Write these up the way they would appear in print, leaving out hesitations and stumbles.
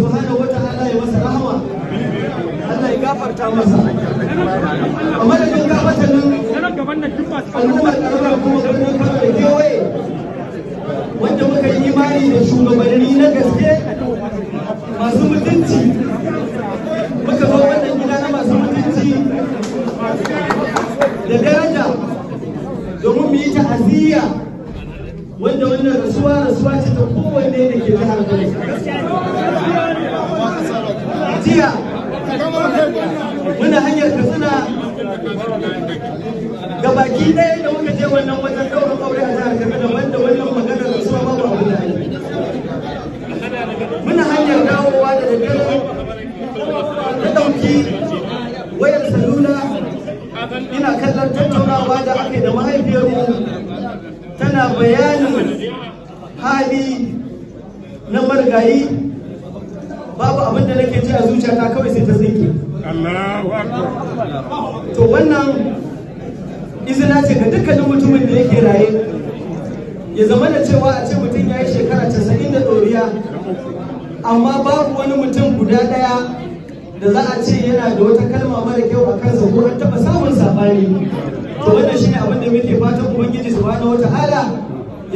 subhanahu wata'ala ya masa rahama, Allah ya gafarta masa. A madadin gafatan nan al'ummar ƙaramar kuma birnin Kano da kewaye wanda muka yi imani da shugabanni na gaske masu mutunci, muka zo wannan gida na masu mutunci da daraja domin mu yi ta'aziyya wanda wannan rasuwa ce ta kowanne da ke jihar Kano. Jiya muna hanyar Katsina ga baki ɗaya da muka je wannan wajen ɗaurin aure a jihar Katsina wanda wannan maganar rasuwa babu abu da yi. Muna hanyar dawowa da daddare na ɗauki wayar salula ina kallon tattaunawa da ake da mahaifiyarmu tana bayanin hali na marigayi. Babu abin da nake ji a zuciyata kawai sai ta tsinke. To wannan izina ce ga dukkanin mutumin da yake raye, ya zama da cewa a ce mutum ya yi shekara 90 da ɗoriya amma babu wani mutum guda ɗaya da za a ce yana da wata kalma mara kyau a kansa ko an taɓa samun saɓani. To wannan shi ne abin da muke fatan Ubangiji subhanahu wata'ala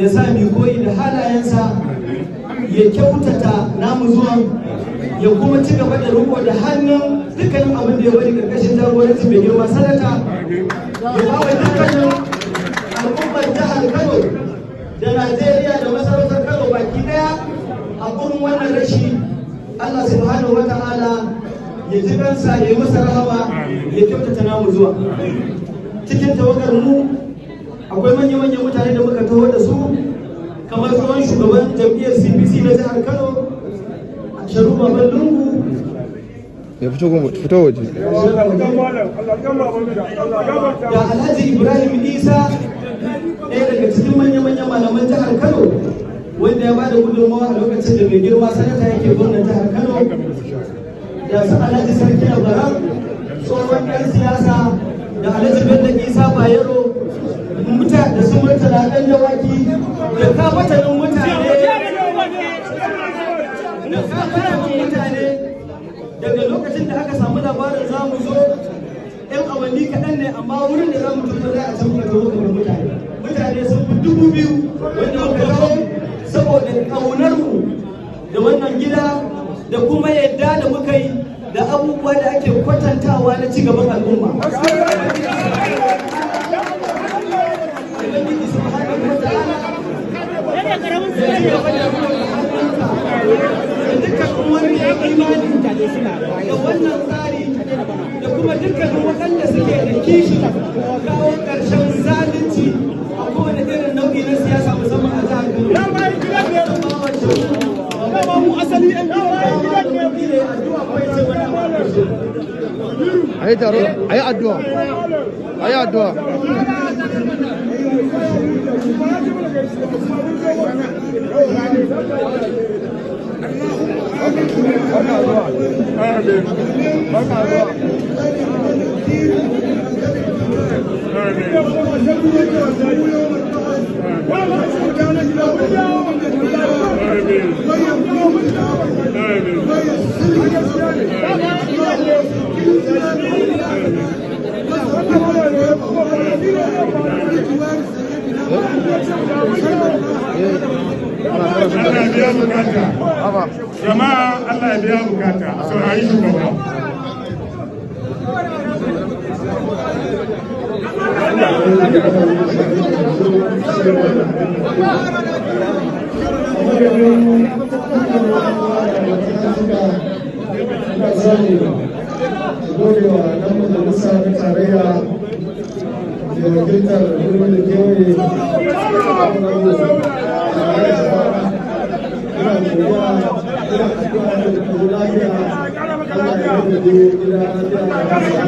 ya sa mu koyi da halayensa, ya kyautata namu zuwan, ya kuma ci gaba da riko da hannun dukkanin abin da ya bari karkashin jagoranci mai girma sanata, ya bawa dukkanin al'ummar jihar Kano da Najeriya da masarautar Kano baki daya a gurin wannan rashi. Allah subhanahu wata'ala ya ji kansa, ya yi masa rahama, ya kyautata namu zuwa. Cikin tawagar mu akwai manya-manyan mutane da muka taho da su, kamar tsohon shugaban jam'iyyar CPC na jihar Kano Sharu Baban Lungu, ya fito waje, da Alhaji Ibrahim Isa, ɗaya daga cikin manya-manyan malaman jihar Kano wanda ya ba da gudunmawa a lokacin da mai girma sanata yake gwamnan jihar Kano, da su Alhaji Sarki Abaram, tsohon ɗan siyasa, da Alhaji Bello Isa Bayero, da su Murtala ɗan Dawaki, da kafatanin mutane daga lokacin da aka samu labarin za mu zo yan awanni kaɗan ne, amma wurin da za mu tuzo za a can muka zo kamar mutane sun fi 2000 wanda muka zo saboda ƙaunar mu da wannan gida da kuma yadda da muka yi da abubuwa da ake kwatantawa na cigaban al'umma. Dukkan wani ya imani da wannan tsari da kuma dukkanin waɗanda suke da kishi kawo ƙarshen zalunci a kowane irin nau'i na siyasa musamman a jihar Kano. Mu asali ɗan a yi taro, a yi addu'a, a yi addu'a. Jama'a Allah ya biya bukata a saurari shugaba. Godewa ɗan majalisa na tarayya da wakiltar birnin da kewaye ina godiya ina addu'a da lafiya Allah ya yi da gida lafiya.